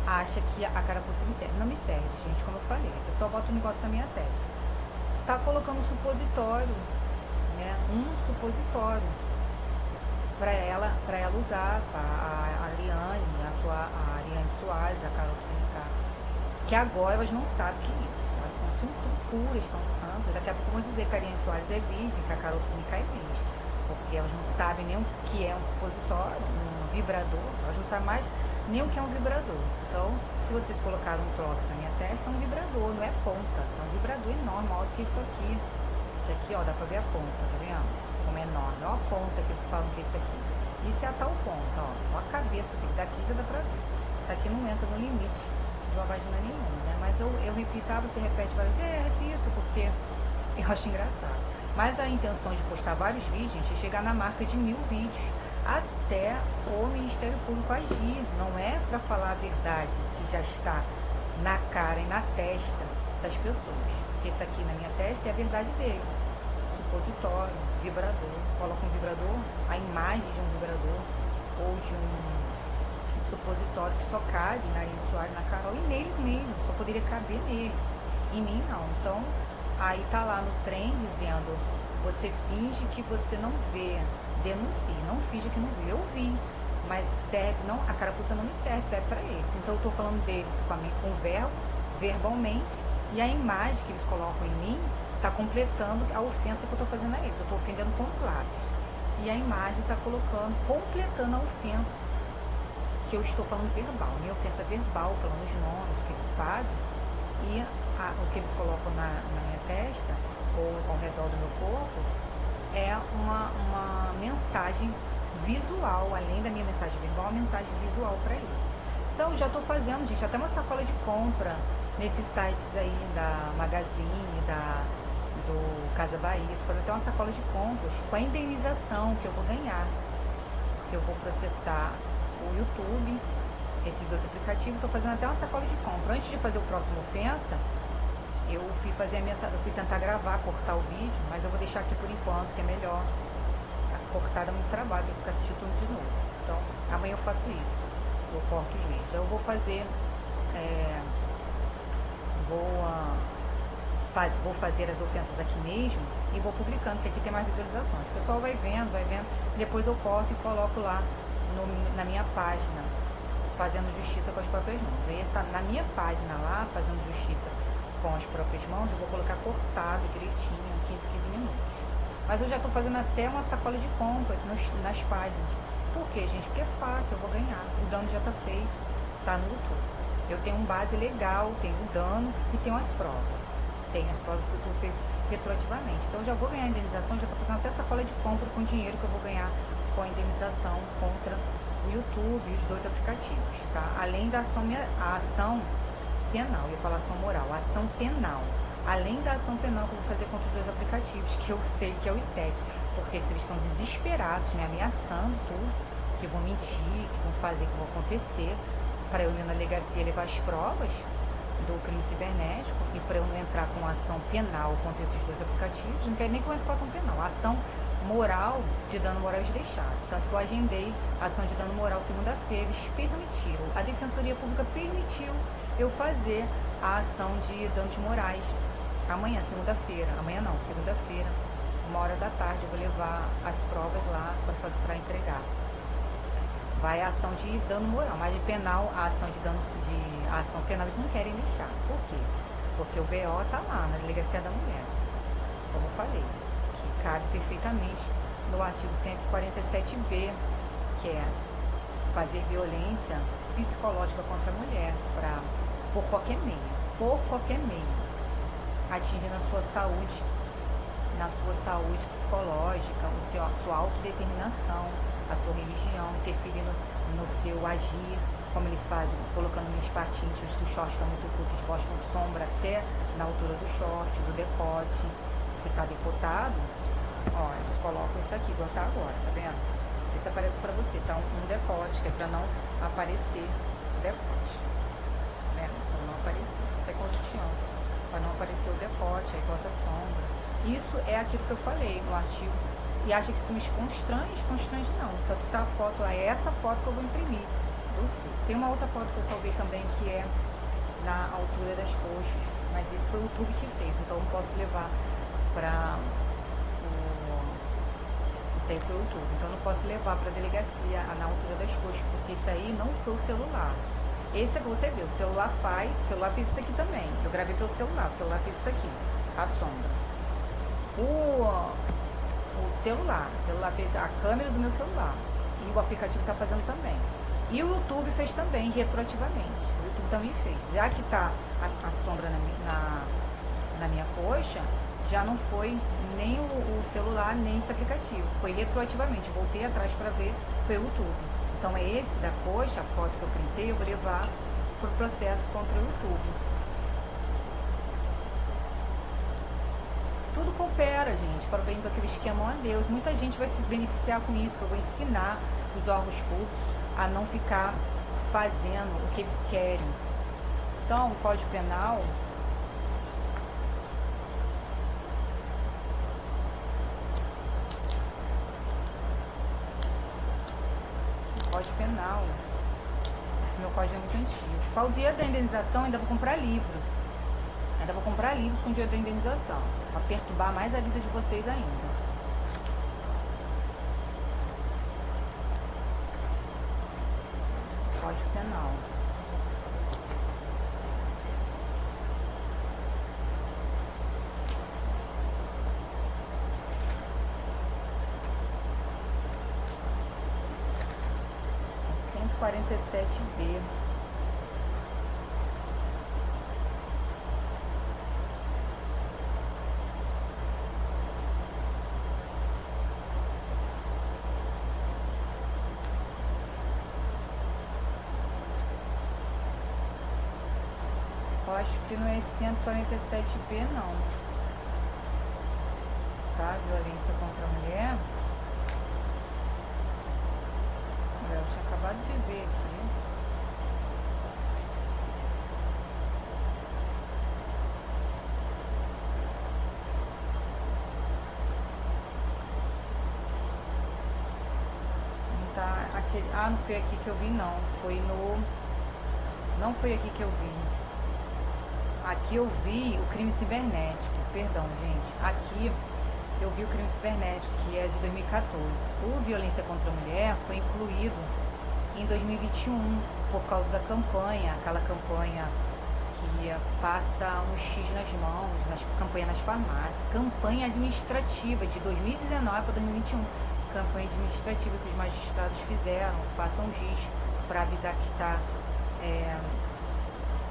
acha que a carapuça me serve. Não me serve, gente, como eu falei. A pessoa bota um negócio na minha testa. Tá colocando um supositório, né? Um supositório para ela usar, a Ariane, a Ariane Soares, a Carol Clínica, que agora elas não sabem o que é isso. Elas são puras, estão santas. Daqui a pouco vão dizer que a Ariane Soares é virgem, que a Carol Clínica é virgem, porque elas não sabem nem o que é um supositório, um vibrador. Elas não sabem mais nem o que é um vibrador. Então, se vocês colocaram um troço na minha testa, é um vibrador, não é ponta. É um vibrador enorme, maior do que isso aqui. Isso aqui, ó, dá pra ver a ponta, tá vendo? Como é enorme. Ó a ponta que eles falam que é isso aqui. Isso é a tal ponta, ó. Ó a cabeça, que daqui já dá pra ver. Isso aqui não entra no limite de uma vagina nenhuma, né? Mas eu repito, você repete várias vezes, repito, porque eu acho engraçado. Mas a intenção de postar vários vídeos, gente, é chegar na marca de 1000 vídeos. Até o Ministério Público agir. Não é para falar a verdade que já está na cara e na testa das pessoas. Porque isso aqui na minha testa é a verdade deles. Supositório, vibrador. Coloca um vibrador, a imagem de um vibrador ou de um supositório que só cabe na Ariane Soares, na Carol e neles mesmo. Só poderia caber neles. Em mim não. Então, aí tá lá no trem dizendo: você finge que você não vê. Denuncie, não finge que não viu, eu vi, mas serve, não, a carapuça não me serve para eles. Então eu tô falando deles com o verbo, verbalmente, e a imagem que eles colocam em mim tá completando a ofensa que eu tô fazendo a eles. Eu tô ofendendo com os lábios, e a imagem tá completando a ofensa que eu estou falando verbal, minha ofensa verbal, falando os nomes, o que eles fazem, e o que eles colocam na minha testa, ou ao redor do meu corpo, é uma mensagem visual, além da minha mensagem verbal, uma mensagem visual para eles. Então, já estou fazendo, gente, até uma sacola de compra nesses sites aí da Magazine, do Casa Bahia. Estou fazendo até uma sacola de compras com a indenização que eu vou ganhar, porque eu vou processar o YouTube, esses dois aplicativos. Estou fazendo até uma sacola de compra. Antes de fazer o próximo ofensa, eu fui tentar gravar, cortar o vídeo, mas eu vou deixar aqui por enquanto, que é melhor. Cortar dá muito trabalho, tem que ficar assistindo tudo de novo. Então, amanhã eu faço isso. Eu corto os vídeos. Eu vou fazer, vou fazer as ofensas aqui mesmo e vou publicando, porque aqui tem mais visualizações. O pessoal vai vendo, depois eu corto e coloco lá na minha página, fazendo justiça com as próprias mãos. E na minha página lá, fazendo justiça com as próprias mãos, eu vou colocar cortado direitinho, 15 minutos. Mas eu já estou fazendo até uma sacola de compra nas páginas. Por quê, gente? Porque é fato, eu vou ganhar. O dano já está feito, está no YouTube. Eu tenho um base legal, tenho o dano e tenho as provas. Tem as provas que o YouTube fez retroativamente. Então eu já vou ganhar a indenização, já estou fazendo até sacola de compra com o dinheiro que eu vou ganhar com a indenização contra o YouTube e os dois aplicativos, tá? Além da ação penal, eu ia falar ação moral, ação penal. Além da ação penal que eu vou fazer contra os dois aplicativos, que eu sei que é os 7, porque se eles estão desesperados, me ameaçando tudo, que vão mentir, que vão fazer, que vão acontecer, para eu ir na delegacia levar as provas do crime cibernético e para eu não entrar com ação penal contra esses dois aplicativos, não quero nem que eu entre com ação penal, ação moral, de dano moral eles deixaram. Tanto que eu agendei a ação de dano moral segunda-feira, eles permitiram, a Defensoria Pública permitiu eu fazer a ação de danos morais amanhã, segunda-feira, amanhã não, segunda-feira, 1h da tarde, eu vou levar as provas lá para entregar. Vai a ação de dano moral, mas de penal, a ação penal eles não querem deixar. Por quê? Porque o BO tá lá, na Delegacia da Mulher, como eu falei, que cabe perfeitamente no artigo 147b, que é fazer violência psicológica contra a mulher, por qualquer meio, atingindo a sua saúde psicológica, a sua autodeterminação, a sua religião, interferindo no seu agir, como eles fazem, colocando nos patinhos, se o short está muito curto, eles postam sombra até na altura do short, do decote. Se está decotado, ó, eles colocam isso aqui, igual tá agora, tá vendo? Não sei se aparece pra você, tá um decote, que é pra não aparecer o decote, né? Pra não aparecer, até com o sutiã, pra não aparecer o decote, aí bota sombra. Isso é aquilo que eu falei no artigo. E acha que isso me constrange? Constrange não. Tanto que tá a foto lá, é essa foto que eu vou imprimir você. Tem uma outra foto que eu salvei também, que é na altura das coxas, mas isso foi o YouTube que fez, então eu não posso levar para isso aí foi o YouTube, então eu não posso levar para a delegacia na altura das coxas, porque isso aí não foi o celular. Esse é que você viu, o celular fez isso aqui também. Eu gravei pelo celular, o celular fez isso aqui, a sombra. O celular fez a câmera do meu celular. E o aplicativo está fazendo também. E o YouTube fez também, retroativamente. O YouTube também fez. Já que está a sombra na minha coxa, já não foi nem o celular, nem esse aplicativo. Foi retroativamente. Voltei atrás para ver, foi o YouTube. Então é esse da coxa, a foto que eu printei, eu vou levar para o processo contra o YouTube. Tudo coopera, gente, para o bem daquele esquema a Deus. Muita gente vai se beneficiar com isso, que eu vou ensinar os órgãos públicos a não ficar fazendo o que eles querem. Então, o Código Penal... Código Penal. Esse meu código é muito antigo. Qual o dia da indenização? Ainda vou comprar livros. Ainda vou comprar livros com o dia da indenização. Para perturbar mais a vida de vocês ainda. Código Penal. R$ 147B. Eu acho que não é 147B não. Tá? Violência contra a mulher. Eu tinha acabado de ver aqui. Não tá aquele... Ah, não foi aqui que eu vi não. Foi no... Não foi aqui que eu vi. Aqui eu vi o crime cibernético. Perdão, gente. Aqui eu vi o crime cibernético, que é de 2014. O violência contra a mulher foi incluído em 2021 por causa da campanha, aquela campanha que faça um X nas mãos, campanha nas farmácias, campanha administrativa de 2019 para 2021, campanha administrativa que os magistrados fizeram, façam um X para avisar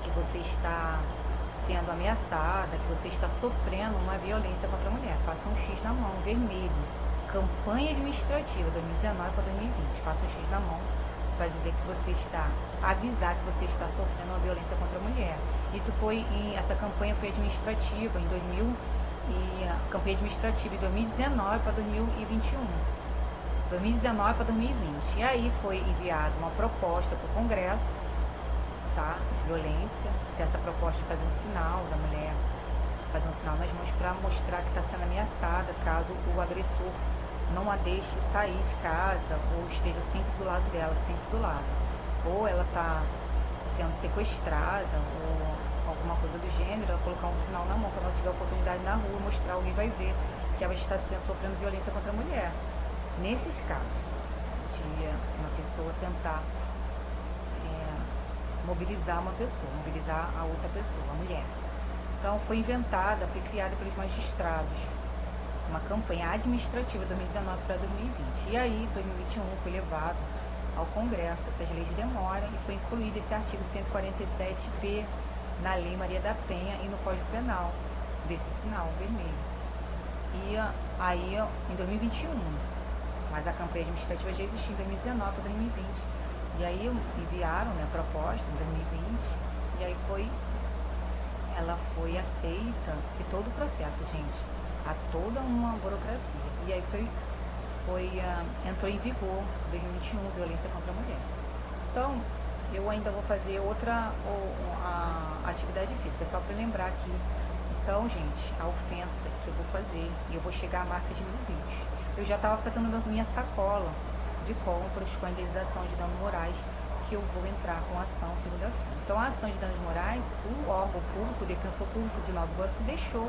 que você está sendo ameaçada, que você está sofrendo uma violência contra a mulher. Faça um X na mão, vermelho. Campanha administrativa 2019 para 2020. Faça um X na mão para dizer que você está, avisar que você está sofrendo uma violência contra a mulher. Essa campanha foi administrativa em campanha administrativa em 2019 para 2021. 2019 para 2020. E aí foi enviada uma proposta para o Congresso, tá, de violência, essa proposta de fazer um sinal da mulher, fazer um sinal nas mãos para mostrar que está sendo ameaçada caso o agressor não a deixe sair de casa ou esteja sempre do lado dela, sempre do lado. Ou ela está sendo sequestrada ou alguma coisa do gênero, ela colocar um sinal na mão, quando ela tiver oportunidade na rua, mostrar, alguém vai ver que ela está sofrendo violência contra a mulher. Nesses casos de uma pessoa tentar mobilizar uma pessoa, mobilizar a outra pessoa, a mulher. Então foi criada pelos magistrados, uma campanha administrativa 2019 para 2020. E aí, 2021 foi levado ao Congresso, essas leis demoram, e foi incluído esse artigo 147B na Lei Maria da Penha e no Código Penal, desse sinal vermelho. E aí, em 2021, mas a campanha administrativa já existia em 2019 para 2020. E aí enviaram, né, a proposta em 2020, e aí ela foi aceita, e todo o processo, gente, há toda uma burocracia. E aí entrou em vigor, 2021, violência contra a mulher. Então, eu ainda vou fazer outra atividade física, só para lembrar aqui. Então, gente, a ofensa que eu vou fazer, e eu vou chegar à marca de 1000 vídeos. Eu já estava fazendo a minha sacola de compras com a indenização de danos morais, que eu vou entrar com a ação segunda-feira. Então, a ação de danos morais, o órgão público, o defensor público de Nova Iguaçu deixou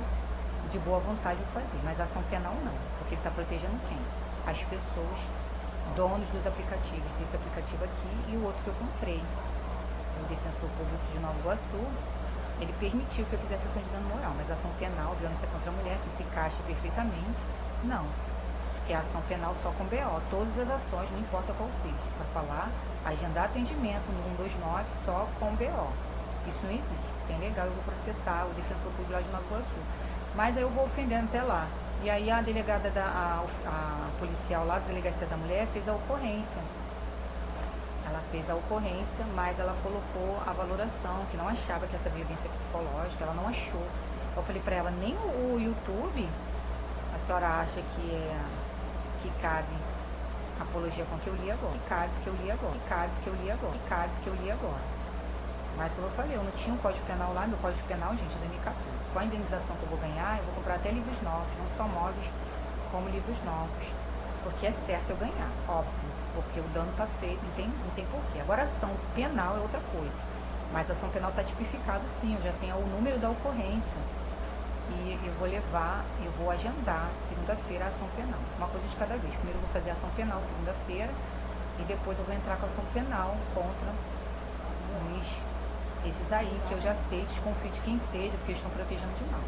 de boa vontade de fazer, mas a ação penal não, porque ele está protegendo quem? As pessoas, donos dos aplicativos, esse aplicativo aqui e o outro que eu comprei. O defensor público de Nova Iguaçu, ele permitiu que eu fizesse ação de dano moral, mas a ação penal, violência contra a mulher, que se encaixa perfeitamente, não. Que é a ação penal só com BO, todas as ações, não importa qual seja, para falar, agendar atendimento no 129 só com BO. Isso não existe, se é legal eu vou processar o defensor público lá de Nova Iguaçu. Mas aí eu vou ofendendo até lá. E aí a delegada, a policial lá da Delegacia da Mulher fez a ocorrência. Ela fez a ocorrência, mas ela colocou a valoração, que não achava que essa violência psicológica, ela não achou. Eu falei pra ela, nem o YouTube, a senhora acha que cabe apologia com o que eu li agora, que cabe que eu li agora, que cabe que eu li agora, que cabe que eu li agora. Mas como eu falei, eu não tinha um código penal lá, meu código penal, gente, é 2014. Com a indenização que eu vou ganhar, eu vou comprar até livros novos, não só móveis, como livros novos. Porque é certo eu ganhar, óbvio, porque o dano está feito, não tem porquê. Agora a ação penal é outra coisa, mas a ação penal está tipificado sim, eu já tenho o número da ocorrência. E eu vou agendar segunda-feira a ação penal, uma coisa de cada vez. Primeiro eu vou fazer a ação penal segunda-feira e depois eu vou entrar com a ação penal contra esses aí, que eu já sei, desconfio de quem seja, porque eles estão protegendo demais.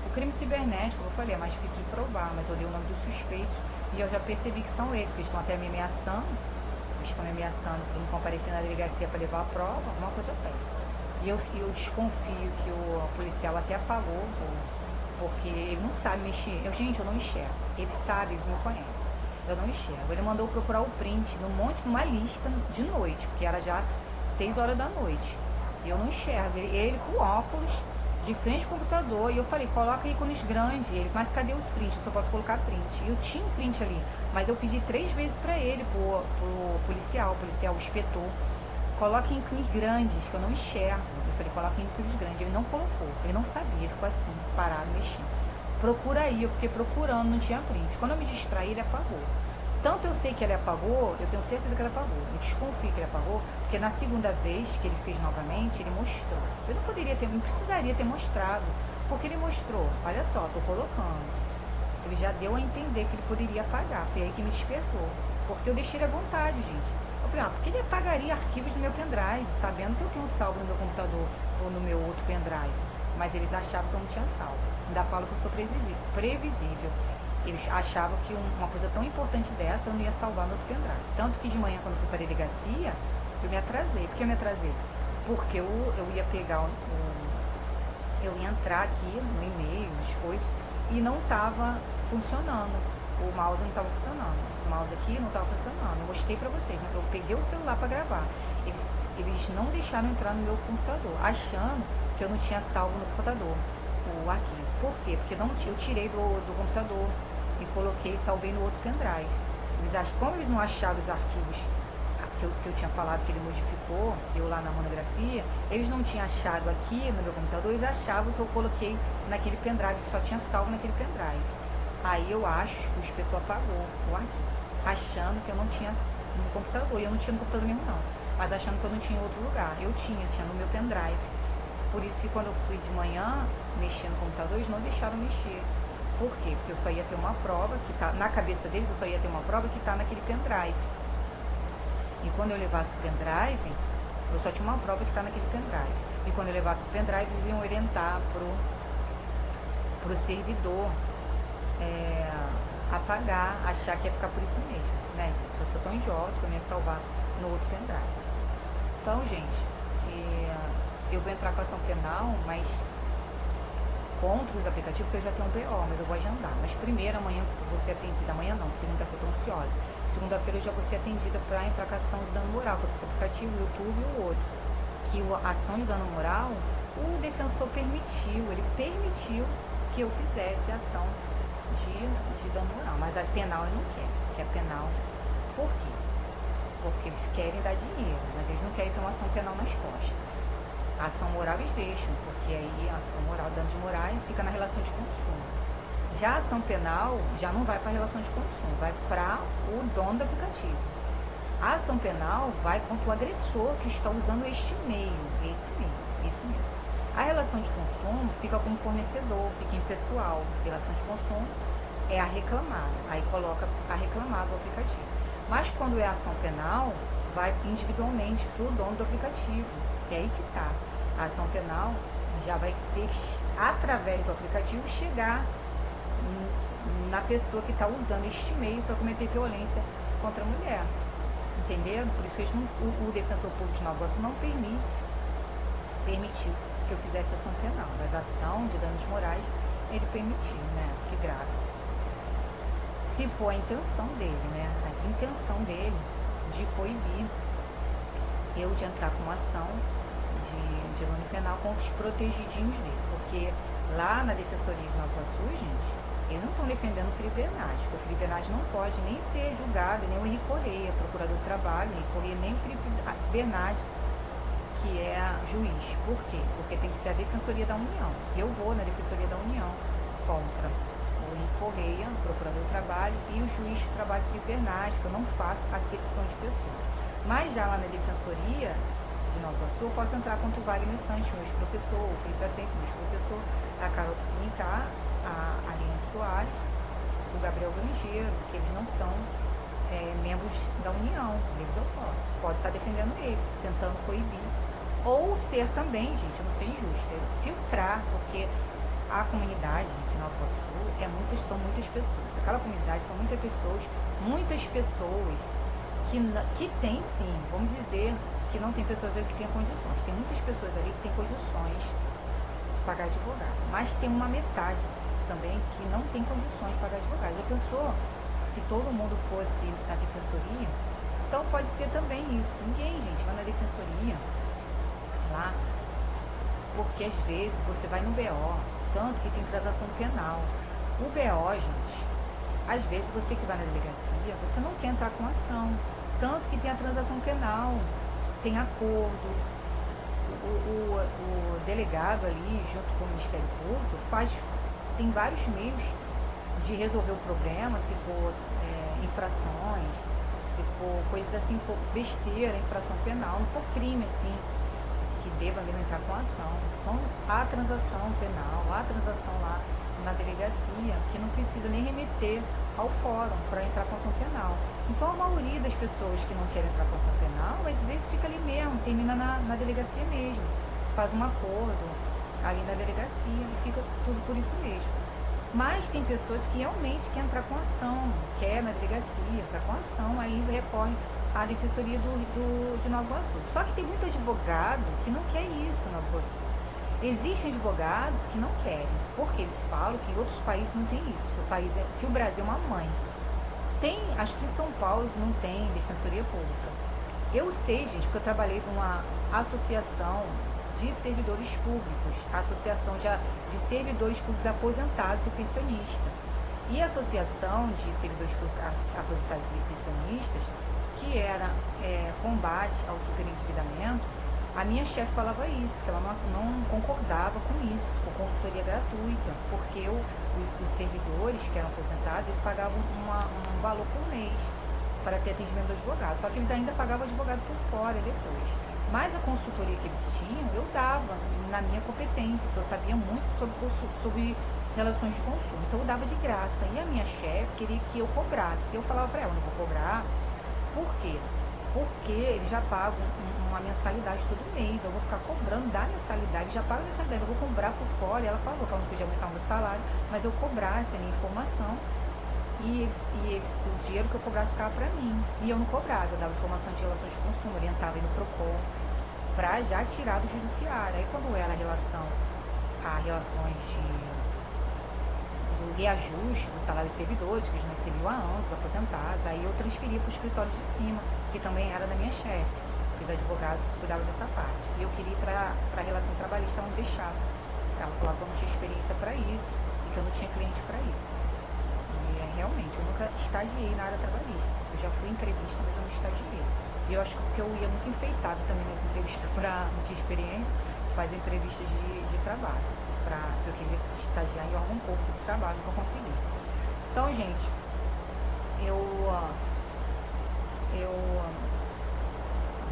O crime cibernético, como eu falei, é mais difícil de provar, mas eu dei o nome dos suspeitos e eu já percebi que são eles, que estão até me ameaçando, para não comparecer na delegacia para levar a prova, uma coisa pega. E eu desconfio que o policial até apagou, porque ele não sabe mexer. Gente, eu não enxergo. Eles sabem, eles me conhecem. Eu não enxergo. Ele mandou procurar o print numa lista de noite, porque era já 6 horas da noite. E eu não enxergo. Ele com óculos, de frente ao computador, e eu falei, coloca ícones grandes. Ele, mas cadê os prints? Eu só posso colocar print. E eu tinha um print ali, mas eu pedi 3 vezes para ele, pro policial, o inspetor, coloca ícones grandes, que eu não enxergo. Eu falei, coloca ícones grandes. Ele não colocou, ele não sabia, ele ficou assim, parado, mexendo. Procura aí, eu fiquei procurando, não tinha print. Quando eu me distraí, ele apagou. Tanto eu sei que ele apagou, eu tenho certeza que ele apagou. Eu desconfio que ele apagou, porque na segunda vez que ele fez novamente, ele mostrou. Eu não precisaria ter mostrado, porque ele mostrou. Olha só, tô colocando. Ele já deu a entender que ele poderia apagar. Foi aí que me despertou. Porque eu deixei ele à vontade, gente. Eu falei, por que ele apagaria arquivos no meu pendrive, sabendo que eu tenho salvo no meu computador ou no meu outro pendrive? Mas eles achavam que eu não tinha salvo. Ainda falo que eu sou previsível. Eles achavam que uma coisa tão importante dessa eu não ia salvar no outro pendrive. Tanto que de manhã, quando eu fui para a delegacia, eu me atrasei. Por que eu me atrasei? Porque eu ia pegar eu ia entrar aqui no e-mail, as coisas, e não estava funcionando. O mouse não estava funcionando. Esse mouse aqui não estava funcionando. Eu mostrei para vocês, né? Eu peguei o celular para gravar. Eles não deixaram entrar no meu computador, achando que eu não tinha salvo no computador o arquivo. Por quê? Porque eu tirei do computador e coloquei, salvei no outro pendrive. Como eles não achavam os arquivos que eu tinha falado que ele modificou, eu lá na monografia, eles não tinham achado aqui no meu computador, eles achavam que eu coloquei naquele pendrive, só tinha salvo naquele pendrive. Aí eu acho que o inspetor apagou o arquivo, achando que eu não tinha no computador, e eu não tinha no computador mesmo não, mas achando que eu não tinha em outro lugar. Eu tinha no meu pendrive. Por isso que quando eu fui de manhã mexer no computador, eles não deixaram mexer. Por quê? Porque eu só ia ter uma prova, que tá na cabeça deles, eu só ia ter uma prova que está naquele pendrive. E quando eu levasse o pendrive, eu só tinha uma prova que está naquele pendrive. E quando eu levasse o pendrive, eles iam orientar pro servidor apagar, achar que ia ficar por isso mesmo, né? Eu sou tão idiota que eu não ia salvar no outro pendrive. Então, gente, eu vou entrar com ação penal, mas contra os aplicativos, porque eu já tenho um BO, mas eu vou agendar. Mas primeiro, amanhã eu vou ser atendida. Amanhã não, segunda-feira eu estou ansiosa. Segunda-feira eu já vou ser atendida para entrar com a ação de dano moral, com esse aplicativo, o YouTube e o outro. Que a ação de dano moral, o defensor ele permitiu que eu fizesse a ação de dano moral. Mas a penal ele não quer, que a penal, por quê? Porque eles querem dar dinheiro, mas eles não querem ter uma ação penal nas costas. A ação moral eles deixam, porque aí a ação moral, danos morais, fica na relação de consumo. Já a ação penal já não vai para a relação de consumo, vai para o dono do aplicativo. A ação penal vai contra o agressor que está usando este meio, esse meio, isso mesmo. A relação de consumo fica como fornecedor, fica impessoal. Relação de consumo é a reclamada, aí coloca a reclamar do aplicativo. Mas quando é ação penal, vai individualmente para o dono do aplicativo. É aí que está. A ação penal já vai ter que, através do aplicativo, chegar na pessoa que está usando este meio para cometer violência contra a mulher. Entendendo? Por isso que o defensor público de Nova Iguaçu não permitiu que eu fizesse ação penal, mas a ação de danos morais ele permitiu, né? Que graça. Se for a intenção dele, né? A intenção dele de coibir eu de entrar com uma ação de dano penal contra os protegidinhos dele, porque lá na Defensoria de Nova Iguaçu, gente, eles não estão defendendo o Felipe Bernardes, porque o Felipe Bernardes não pode nem ser julgado, nem o Henrique Correia, procurador do trabalho, nem o Felipe Bernardes, que é juiz. Por quê? Porque tem que ser a Defensoria da União. E eu vou na Defensoria da União contra o Henrique Correia, procurador do trabalho, e o juiz do trabalho Felipe Bernardes, que eu não faço acepção de pessoas. Mas já lá na Defensoria de Nova Iguaçu, eu posso entrar contra o Wagner Santos, meu ex-professor, o Felipe Ascenso, meu ex-professor, a Carol Tucumintá, a Aline Soares, o Gabriel Grangeiro, que eles não são membros da União, eles eu posso. Pode estar defendendo eles, tentando coibir. Ou ser também, gente, eu não sei injusto, é filtrar, porque a comunidade de Nova Iguaçu são muitas pessoas. Aquela comunidade são muitas pessoas que tem sim, vamos dizer que não tem pessoas ali que têm condições. Tem muitas pessoas ali que têm condições de pagar advogado, mas tem uma metade também que não tem condições de pagar advogado. Já pensou se todo mundo fosse da defensoria? Então pode ser também isso. Ninguém, gente, vai na defensoria lá, porque às vezes você vai no BO, tanto que tem transação penal. O BO, gente, às vezes você que vai na delegacia, você não quer entrar com ação, tanto que tem a transação penal, tem acordo. O delegado ali, junto com o Ministério Público, tem vários meios de resolver o problema, se for infrações, se for coisas assim, besteira, infração penal, não for crime assim, que deva mesmo entrar com ação. Então, há transação penal, há transação lá na delegacia, que não precisa nem remeter ao fórum para entrar com ação penal. Então, a maioria das pessoas que não querem entrar com ação penal, às vezes fica ali mesmo, termina na delegacia mesmo, faz um acordo ali na delegacia e fica tudo por isso mesmo. Mas tem pessoas que realmente querem entrar com ação, quer na delegacia, entrar com ação, aí recorre à Defensoria de Nova Iguaçu. Só que tem muito advogado que não quer isso em Nova Iguaçu. Existem advogados que não querem, porque eles falam que em outros países não tem isso, que o Brasil é uma mãe. Tem, acho que em São Paulo não tem defensoria pública. Eu sei, gente, porque eu trabalhei numa associação de servidores públicos, a associação de servidores públicos aposentados e pensionistas. E a associação de servidores públicos aposentados e pensionistas, que era combate ao superendividamento, a minha chefe falava isso, que ela não concordava com isso, com consultoria gratuita, porque os servidores que eram aposentados, eles pagavam um valor por mês para ter atendimento do advogado, só que eles ainda pagavam advogado por fora depois. Mas a consultoria que eles tinham, eu dava na minha competência, porque eu sabia muito sobre relações de consumo, então eu dava de graça. E a minha chefe queria que eu cobrasse. Eu falava para ela, não vou cobrar. Por quê? Porque eles já pagam uma mensalidade todo mês, eu vou ficar cobrando da mensalidade, já pago a mensalidade, eu vou cobrar por fora. E ela falou que ela não podia aumentar o meu salário, mas eu cobrasse a minha informação e o dinheiro que eu cobrasse ficava para mim. E eu não cobrava, eu dava informação de relações de consumo, orientava aí no PROCON, para já tirar do judiciário. Aí quando era a relações do reajuste do salário dos servidores, que eles não recebiam há anos, aposentados, aí eu transferi para o escritório de cima, que também era da minha chefe, que os advogados cuidavam dessa parte. E eu queria ir para a relação trabalhista, ela não deixava. Ela falava que eu não tinha experiência para isso e que eu não tinha cliente para isso. E realmente, eu nunca estagiei na área trabalhista. Eu já fui em entrevista, mas eu não estagiei. E eu acho que porque eu ia muito enfeitado também nessa entrevista, não tinha experiência, fazer entrevistas de trabalho. Eu queria estagiar em órgão público de trabalho, nunca consegui. Então, gente, eu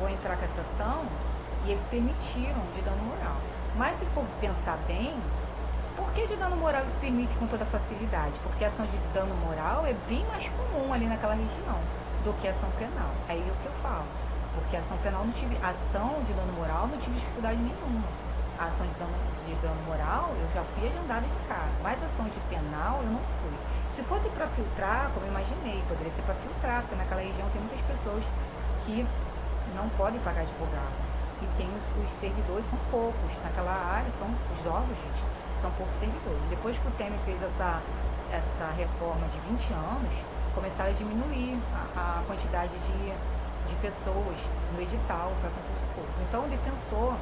vou entrar com essa ação e eles permitiram de dano moral. Mas se for pensar bem, por que de dano moral eles permitem com toda facilidade? Porque a ação de dano moral é bem mais comum ali naquela região do que a ação penal. Aí é o que eu falo. Porque a ação penal não tive, a ação de dano moral não tive dificuldade nenhuma. A ação de dano moral eu já fui agendada de cara, mas a ação de penal eu não fui. Se fosse para filtrar, como eu imaginei, poderia ser para filtrar, porque naquela região tem muitas pessoas que não podem pagar advogado. E tem os servidores, são poucos. Naquela área, são os órgãos, gente, são poucos servidores. Depois que o Temer fez essa reforma de 20 anos, começaram a diminuir a quantidade de pessoas no edital para concurso público. Então o defensor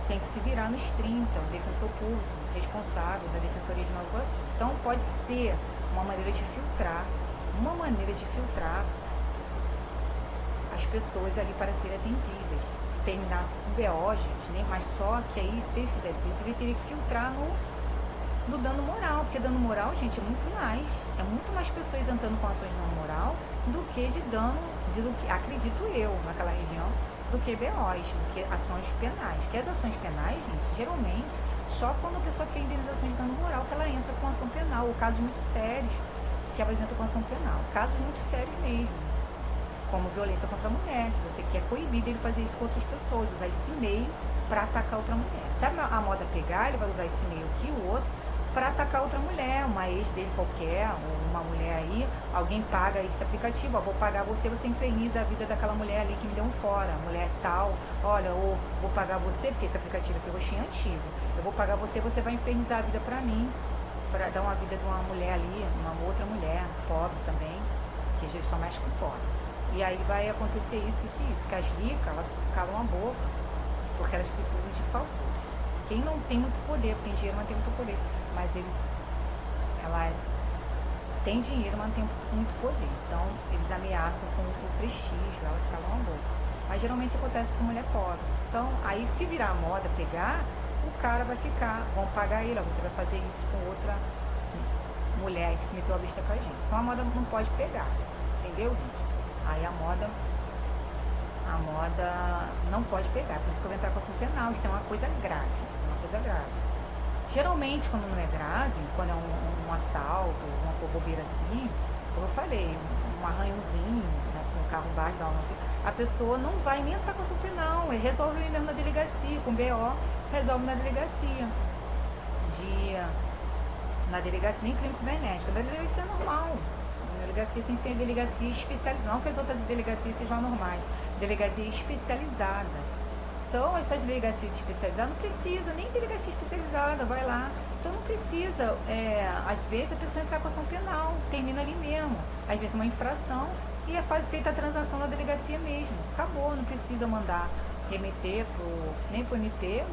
tem que se virar nos 30, o defensor público responsável da Defensoria de Nova Iguaçu. Então pode ser uma maneira de filtrar as pessoas ali para serem atendidas. Terminar o BO, gente, mas só que aí, se ele fizesse isso, ele teria que filtrar no dano moral, porque dano moral, gente, é muito mais pessoas entrando com ações de dano moral do que acredito eu, naquela região, do que BOs, do que ações penais. Porque as ações penais, gente, geralmente, só quando a pessoa quer indenização de dano moral que ela entra com ação penal, ou casos muito sérios, que ela entra com ação penal. Casos muito sérios mesmo, como violência contra a mulher, que você quer coibir dele fazer isso com outras pessoas, usar esse meio para atacar outra mulher. Sabe a moda pegar? Ele vai usar esse meio aqui, o outro, para atacar outra mulher, uma ex dele qualquer, ou uma mulher aí, alguém paga esse aplicativo, vou pagar você, você inferniza a vida daquela mulher ali que me deu um fora, mulher tal, olha, ou vou pagar você, porque esse aplicativo aqui eu achei antigo, eu vou pagar você, você vai infernizar a vida para mim, para dar uma vida de uma mulher ali, uma outra mulher, pobre também, que a gente só mexe com pobre. E aí vai acontecer isso, que as ricas, elas calam a boca, porque elas precisam de favor. Quem não tem muito poder, tem dinheiro, mas tem muito poder, mas elas têm dinheiro, mas não têm muito poder. Então, eles ameaçam com o prestígio, elas calam a boca. Mas geralmente acontece com mulher pobre. Então, aí se virar a moda, pegar, o cara vai ficar, vão pagar ele, ó, você vai fazer isso com outra mulher que se meteu a vista com a gente. Então, a moda não pode pegar, entendeu, gente? Aí a moda não pode pegar, por isso que eu vou entrar com ação penal, isso é uma coisa grave, Geralmente, quando não é grave, quando é um assalto, uma bobeira assim, como eu falei, um arranhãozinho, né, com o carro baixo, a pessoa não vai nem entrar com ação penal, ele resolve mesmo na delegacia, com BO, resolve na delegacia. Na delegacia, nem crime cibernético, na delegacia é normal. Delegacia sem ser delegacia especializada, não que as outras delegacias sejam normais, delegacia especializada. Então, essas delegacias especializadas não precisa, nem delegacia especializada, vai lá. Então, não precisa, às vezes, a pessoa entrar com ação penal, termina ali mesmo. Às vezes, uma infração e é feita a transação na delegacia mesmo. Acabou, não precisa mandar remeter nem para o MP,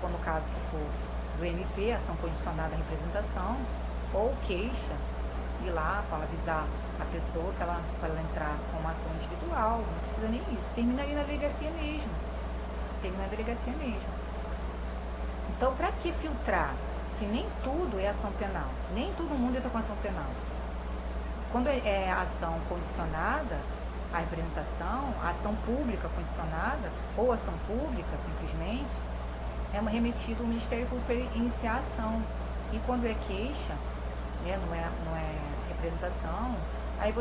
no caso que for do MP, ação condicionada à representação, ou queixa, ir lá, avisar a pessoa que para ela entrar com uma ação individual, não precisa nem isso, termina ali na delegacia mesmo. Então, para que filtrar? Se nem tudo é ação penal, nem todo mundo entra com ação penal. Quando é ação condicionada à representação, a ação pública condicionada, ou ação pública simplesmente, é remetido ao Ministério Público para iniciar a ação. E quando é queixa, né, não é representação, aí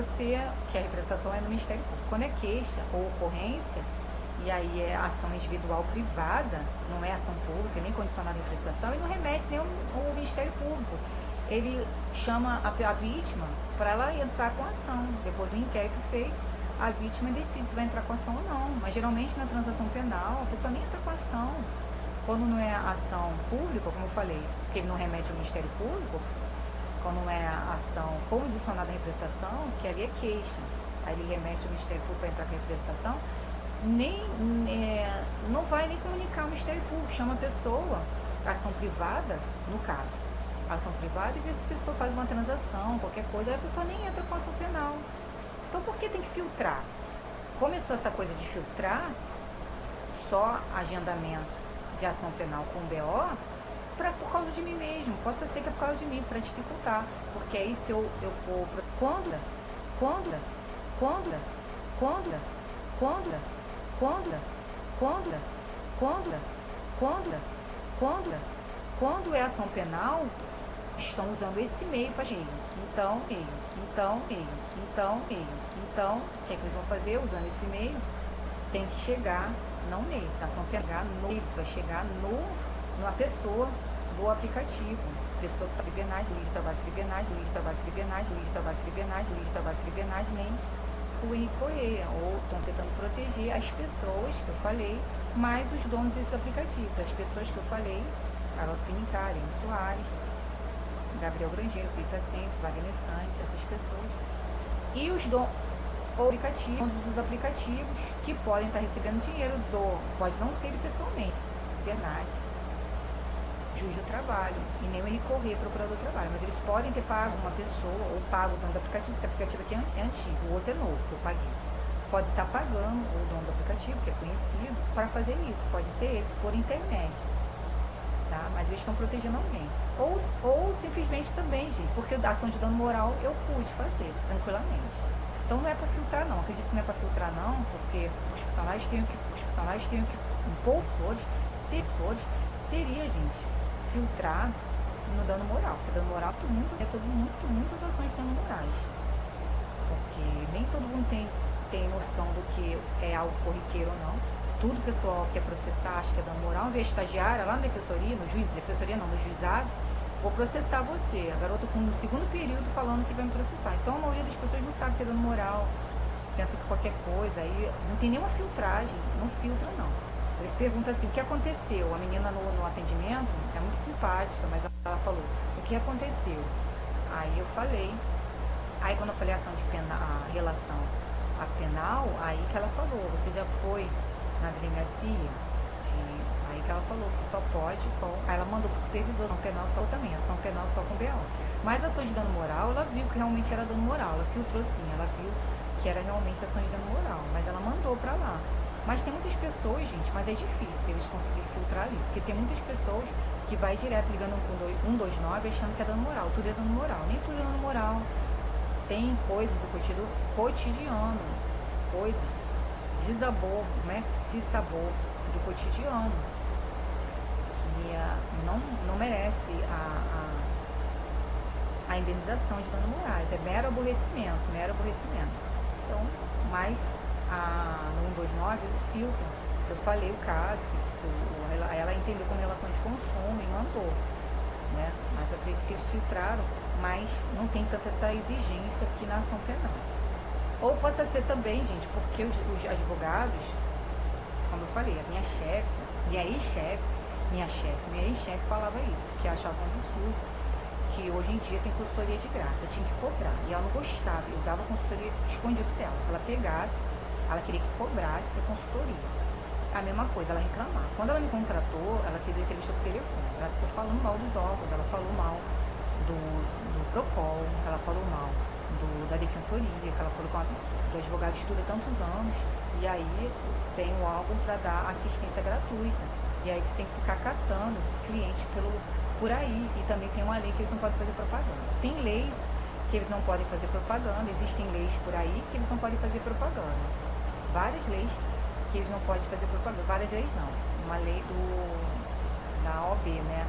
que a representação é no Ministério Público. Quando é queixa ou ocorrência, e aí é ação individual privada, não é ação pública, nem condicionada à representação, e não remete nem ao Ministério Público. Ele chama a vítima para ela entrar com ação. Depois do inquérito feito, a vítima decide se vai entrar com ação ou não. Mas geralmente na transação penal, a pessoa nem entra com ação. Quando não é ação pública, como eu falei, que ele não remete ao Ministério Público, quando não é ação condicionada à representação, que ali é queixa, aí ele remete ao Ministério Público para entrar com a representação, não vai nem comunicar ao Ministério Público, chama a pessoa, ação privada, no caso, ação privada, e vê se a pessoa faz uma transação, qualquer coisa, aí a pessoa nem entra com ação penal. Então, por que tem que filtrar? Começou essa coisa de filtrar só agendamento de ação penal com BO, por causa de mim mesmo, possa ser que é por causa de mim, para dificultar, porque aí se eu for, Quando, quando, quando, quando, quando é ação penal, estão usando esse meio para gente. Então, o que é que eles vão fazer usando esse meio? Tem que chegar, não neles, a ação penal neles, vai chegar numa pessoa do aplicativo. Pessoa que está liberdade, juiz de trabalho de liberdade, juiz de trabalho de liberdade, juiz de trabalho de liberdade, juiz de trabalho de liberdade, nem o Henrique Correia, ou estão tentando proteger as pessoas que eu falei, mais os donos desses aplicativos, as pessoas que eu falei, Carol Pinicari, Enio Soares, Gabriel Grangeiro, Felipe Ascenso, Wagner Santos, essas pessoas. E os donos dos aplicativos que podem estar recebendo dinheiro pode não ser ele pessoalmente, verdade, juiz do trabalho, e nem o Henrique Correia, procurador do trabalho, mas eles podem ter pago uma pessoa, ou pago o dono do aplicativo, esse aplicativo aqui é antigo, o outro é novo, que eu paguei. Pode estar pagando o dono do aplicativo, que é conhecido, para fazer isso, pode ser eles por intermédio. Tá? Mas eles estão protegendo alguém. Ou simplesmente também, gente, porque a ação de dano moral eu pude fazer, tranquilamente. Então não é para filtrar não, acredito que não é para filtrar não, porque os funcionários têm que impor assessores, seria, gente, filtrar no dano moral, porque dano moral muitas ações de dano morais. Porque nem todo mundo tem noção do que é algo corriqueiro ou não. Tudo o pessoal quer processar, acha que é dano moral, ao invés de estagiária lá na defensoria, no juizado, vou processar você. A garota com o segundo período falando que vai me processar. Então a maioria das pessoas não sabe que é dano moral, pensa que qualquer coisa, aí não tem nenhuma filtragem, não filtra não. Eles perguntam assim, o que aconteceu? A menina no atendimento é muito simpática, mas ela falou, o que aconteceu? Aí eu falei, aí quando eu falei ação de relação a penal, aí que ela falou, você já foi na delegacia, aí que ela falou que só pode aí ela mandou para o supervisor, ação penal só também, ação penal só com BO. Mas a ação de dano moral, ela viu que realmente era dano moral, ela filtrou sim, ela viu que era realmente ação de dano moral, mas ela mandou para lá. Mas tem muitas pessoas, gente, mas é difícil eles conseguirem filtrar ali, porque tem muitas pessoas que vai direto ligando com 129 achando que é dano moral, tudo é dano moral, nem tudo é dano moral. Tem coisas do cotidiano, coisas de sabor, né? De sabor do cotidiano que não merece a indenização de danos morais, é mero aborrecimento. Então, mas no 129 eles filtram. Eu falei o caso, ela entendeu como relação de consumo e mandou, né? Mas eu acredito que eles filtraram, mas não tem tanta essa exigência aqui na ação penal. Ou possa ser também, gente, porque os advogados, como eu falei, a minha ex-chefe falava isso, que achava um absurdo, que hoje em dia tem consultoria de graça, tinha que cobrar, e ela não gostava, eu dava consultoria escondido dela, se ela pegasse, ela queria que cobrasse a consultoria. A mesma coisa, ela reclamava. Quando ela me contratou, ela fez a entrevista por telefone, ela ficou falando mal dos órgãos, ela falou mal do Procol, ela falou mal da defensoria, que ela falou que é um absurdo. O advogado estuda tantos anos e aí tem um órgão para dar assistência gratuita. E aí você tem que ficar catando cliente por aí. E também tem uma lei que eles não podem fazer propaganda. Tem leis que eles não podem fazer propaganda, existem leis por aí que eles não podem fazer propaganda. Várias leis que eles não podem fazer propaganda. Várias leis não. Uma lei da OAB, né?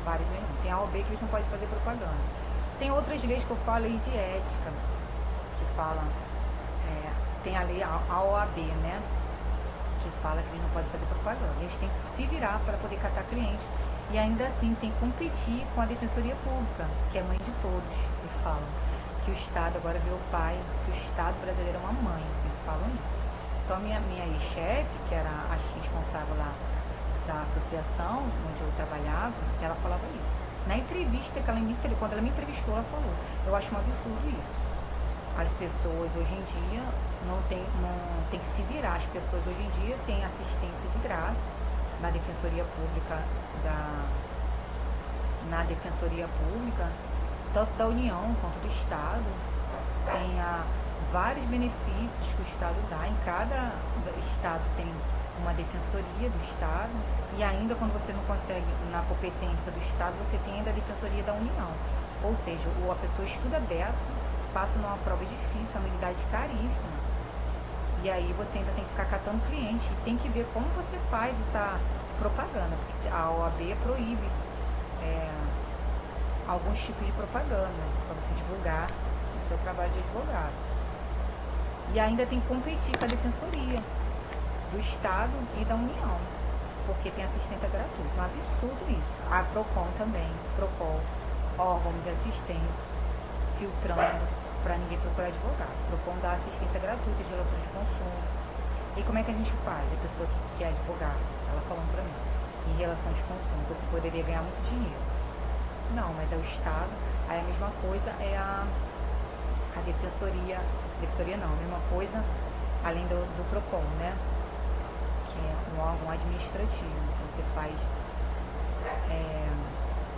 Várias leis não. Tem a OAB que eles não podem fazer propaganda. Tem outras leis que eu falo aí de ética, que falam, tem a lei, a OAB, né, que fala que eles não podem fazer propaganda. Eles têm que se virar para poder catar cliente e ainda assim tem que competir com a Defensoria Pública, que é mãe de todos. Eles falam que o Estado agora virou pai, que o Estado brasileiro é uma mãe, eles falam isso. Então a minha ex-chefe, que era a responsável lá da associação onde eu trabalhava, ela falava isso. Na entrevista, quando ela me entrevistou, ela falou, eu acho um absurdo isso. As pessoas hoje em dia não tem que se virar. As pessoas hoje em dia têm assistência de graça na Defensoria Pública, tanto da União quanto do Estado. Tem vários benefícios que o Estado dá. Em cada Estado tem uma defensoria do Estado, e ainda quando você não consegue na competência do Estado, você tem ainda a defensoria da União. Ou seja, a pessoa estuda dessa, passa numa prova difícil, uma habilidade caríssima, e E aí você ainda tem que ficar catando cliente e tem que ver como você faz essa propaganda, porque a OAB proíbe alguns tipos de propaganda para você divulgar o seu trabalho de advogado. E ainda tem que competir com a Defensoria do Estado e da União, porque tem assistência gratuita. É um absurdo isso. A PROCON também, PROCON, órgão de assistência, filtrando para ninguém procurar advogado. PROCON dá assistência gratuita de relações de consumo. E como é que a gente faz? A pessoa que é advogada, ela falando para mim, em relação de consumo, você poderia ganhar muito dinheiro. Não, mas é o Estado. Aí a mesma coisa é a Defensoria não, a mesma coisa, além do PROCON, né? Que é um órgão administrativo. Então você faz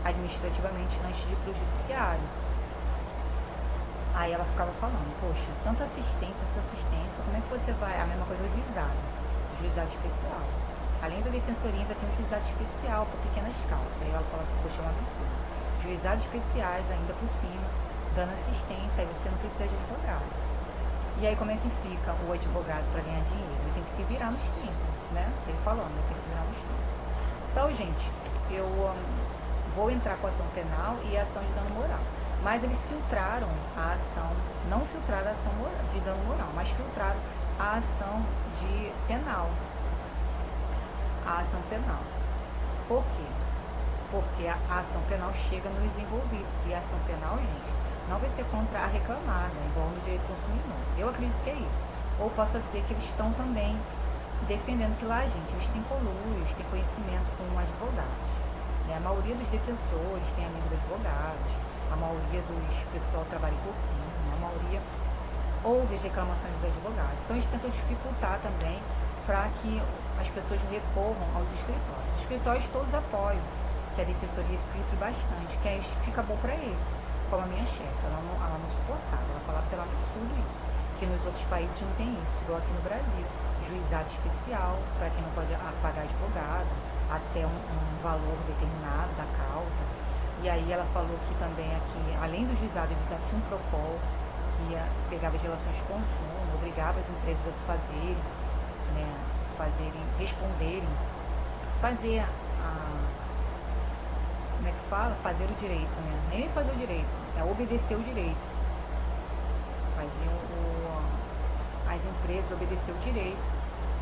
administrativamente antes de ir para o judiciário. Aí ela ficava falando, poxa, tanta assistência, como é que você vai? A mesma coisa o juizado especial. Além da Defensoria, ainda tem um juizado especial para pequenas causas. Aí ela fala assim, poxa, é um absurdo. Juizados especiais ainda por cima, dando assistência, aí você não precisa de advogado. E aí como é que fica o advogado para ganhar dinheiro? Ele tem que se virar nos 30, né? Ele falando, ele tem que se virar nos 30. Então, gente, eu vou entrar com a ação penal e a ação de dano moral. Mas eles filtraram a ação, não filtraram a ação de dano moral, mas filtraram a ação de penal. A ação penal. Por quê? Porque a ação penal chega nos envolvidos. E a ação penal, gente, não vai ser contra a reclamada, igual no direito do consumidor. Eu acredito que é isso. Ou possa ser que eles estão também defendendo que lá, gente, eles têm colúrios, têm conhecimento com advogados. Né? A maioria dos defensores tem amigos advogados, a maioria dos pessoal trabalha em cursinho, a maioria ouve as reclamações dos advogados. Então eles tentam dificultar também para que as pessoas recorram aos escritórios. Os escritórios todos apoiam que a defensoria filtre bastante, que aí fica bom para eles. Como a minha chefe, ela não suportava, ela falava que era um absurdo isso, que nos outros países não tem isso, igual aqui no Brasil, juizado especial para quem não pode pagar advogado, até um valor determinado da causa. E aí ela falou que também aqui, além do juizado, ele tinha um PROCON, que pegava as relações de consumo, obrigava as empresas a se fazerem, né, responderem, fazer como é que fala? Fazer o direito, né? Nem fazer o direito, é obedecer o direito. Fazer as empresas obedecer o direito.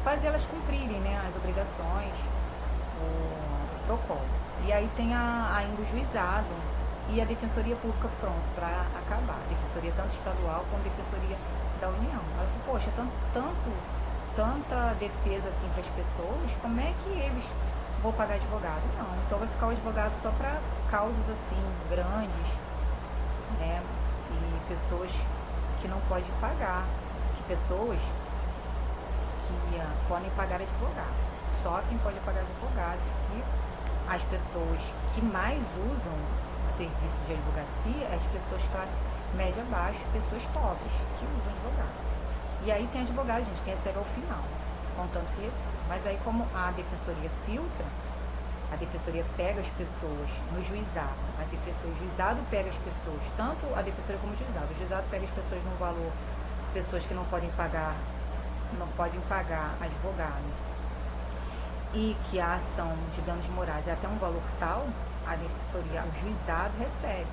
Fazer elas cumprirem, né, as obrigações, o PROCON. E aí tem ainda o juizado e a Defensoria Pública pronto para acabar. A Defensoria tanto estadual como a Defensoria da União. Ela falou, poxa, tanta defesa assim para as pessoas, como é que eles vou pagar advogado? Não, então vai ficar o advogado só para causas assim grandes, né? E pessoas que não podem pagar, pessoas que podem pagar advogado. Só quem pode pagar advogado se as pessoas que mais usam o serviço de advocacia, as pessoas classe média baixa, pessoas pobres que usam advogado. E aí tem advogado, gente, que recebe ao final, contanto que recebe. Mas aí como a defensoria filtra, a defensoria pega as pessoas no juizado, o juizado pega as pessoas, tanto a defensoria como o juizado pega as pessoas num valor, pessoas que não podem pagar advogado, e que a ação de danos morais é até um valor tal, a defensoria, o juizado recebe,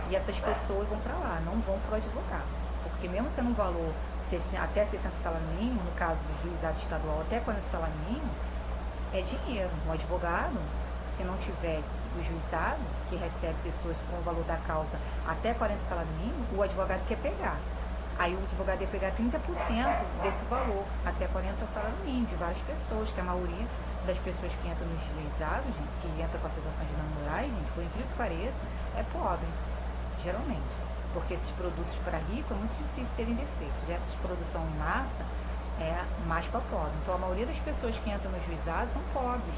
e essas pessoas vão para lá, não vão para o advogado, porque mesmo sendo um valor até 60 salário mínimo, no caso do juizado estadual até 40 salário mínimo, é dinheiro. O advogado, se não tivesse o juizado, que recebe pessoas com o valor da causa até 40 salário mínimo, o advogado quer pegar. Aí o advogado ia pegar 30% desse valor, até 40 salário mínimo, de várias pessoas, que a maioria das pessoas que entram nos juizados, gente, que entra com essas ações de danos morais, gente, por incrível que pareça, é pobre, geralmente. Porque esses produtos para rico é muito difícil terem defeito. Já essa produção em massa é mais para pobre. Então a maioria das pessoas que entram nos juizados são pobres,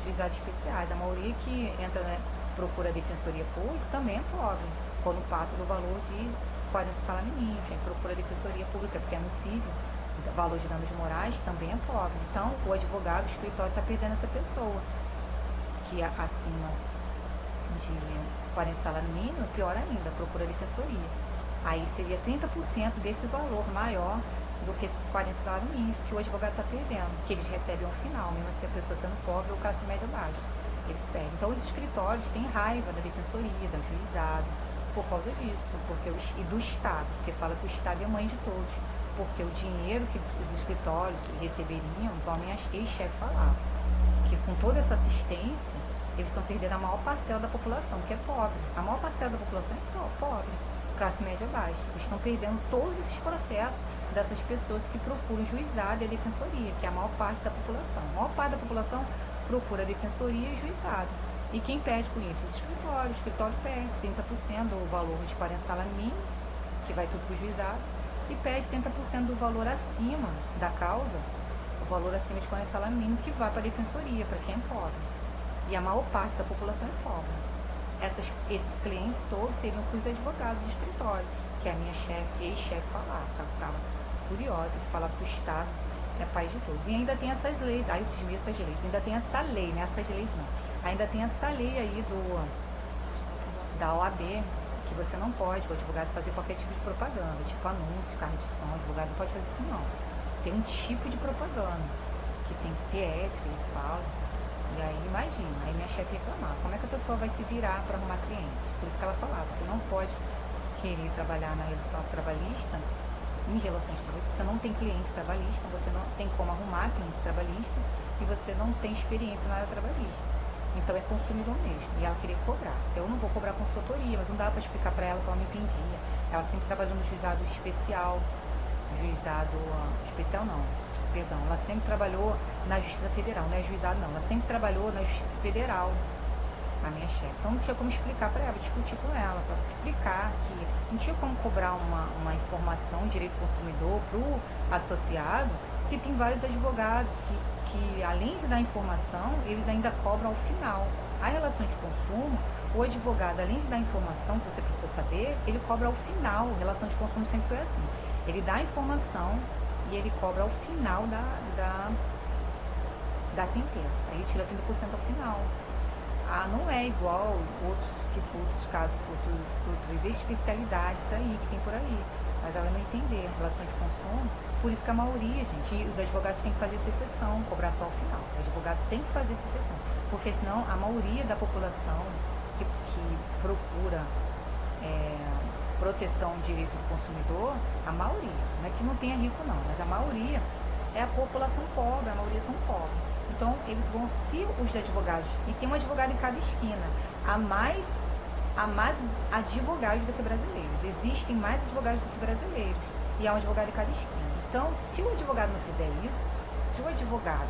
juizados especiais. A maioria que entra, né, procura a defensoria pública também é pobre, quando passa do valor de 40 salários mínimos, procura a defensoria pública, porque é no civil, o valor de danos morais também é pobre. Então o advogado, o escritório está perdendo essa pessoa que acima de 40 salário mínimo, pior ainda, procura a defensoria. Aí seria 30% desse valor maior do que 40 salários mínimos, que o advogado está perdendo, que eles recebem ao final, mesmo assim a pessoa sendo pobre ou classe média baixa. Eles perdem. Então os escritórios têm raiva da defensoria, do juizado, por causa disso, e do Estado, porque fala que o Estado é mãe de todos, porque o dinheiro que os escritórios receberiam, igual a minha ex-chefe falava, que com toda essa assistência, eles estão perdendo a maior parcela da população, que é pobre. A maior parcela da população é pobre, classe média baixa. Eles estão perdendo todos esses processos dessas pessoas que procuram o juizado e a defensoria, que é a maior parte da população. A maior parte da população procura a defensoria e juizado. E quem perde com isso? Os escritórios. O escritório perde 30% do valor de 40 salários mínimos, que vai tudo para o juizado, e perde 30% do valor acima da causa, o valor acima de 40 salários mínimos, que vai para a defensoria, para quem é pobre. E a maior parte da população é pobre. Esses clientes todos seriam para os advogados de escritório, que a minha ex-chefe falava, ela ficava furiosa, que falava que o Estado é país de todos. E ainda tem essas leis, esses meses, essas leis, ainda tem essa lei, né? Essas leis não. Ainda tem essa lei aí da OAB, que você não pode, o advogado, fazer qualquer tipo de propaganda, tipo anúncio, carro de som, o advogado não pode fazer isso não. Tem um tipo de propaganda, que tem que ter ética, eles falam. E aí, imagina, aí minha chefe reclamava, como é que a pessoa vai se virar para arrumar cliente? Por isso que ela falava, você não pode querer trabalhar na relação trabalhista, em relações trabalhistas, você não tem cliente trabalhista, você não tem como arrumar cliente trabalhista e você não tem experiência na área trabalhista. Então é consumidor mesmo. E ela queria cobrar. Se eu não vou cobrar consultoria, mas não dá para explicar para ela que ela me entendia. Ela sempre trabalhou no juizado especial, especial não, perdão, ela sempre trabalhou na Justiça Federal, não é juizado não, ela sempre trabalhou na Justiça Federal, a minha chefe. Então não tinha como explicar para ela, discutir com ela, para explicar que não tinha como cobrar uma informação, um direito do consumidor para o associado, se tem vários advogados que além de dar informação, eles ainda cobram ao final. A relação de consumo, o advogado, além de dar informação que você precisa saber, ele cobra ao final. A relação de consumo sempre foi assim. Ele dá a informação e ele cobra ao final da sentença. Aí ele tira 30% ao final. Não é igual outros casos, outras especialidades aí que tem por aí. Mas ela não entender a relação de consumo, por isso que a maioria, gente, e os advogados têm que fazer essa exceção, cobrar só ao final. O advogado tem que fazer essa exceção, porque senão a maioria da população que procura proteção do direito do consumidor, a maioria, não é que não tenha rico não, mas a maioria é a população pobre, a maioria são pobres. Então, eles vão, se os advogados, e tem um advogado em cada esquina, há mais advogados do que brasileiros. Existem mais advogados do que brasileiros. E há um advogado em cada esquina. Então, se o advogado não fizer isso, se o advogado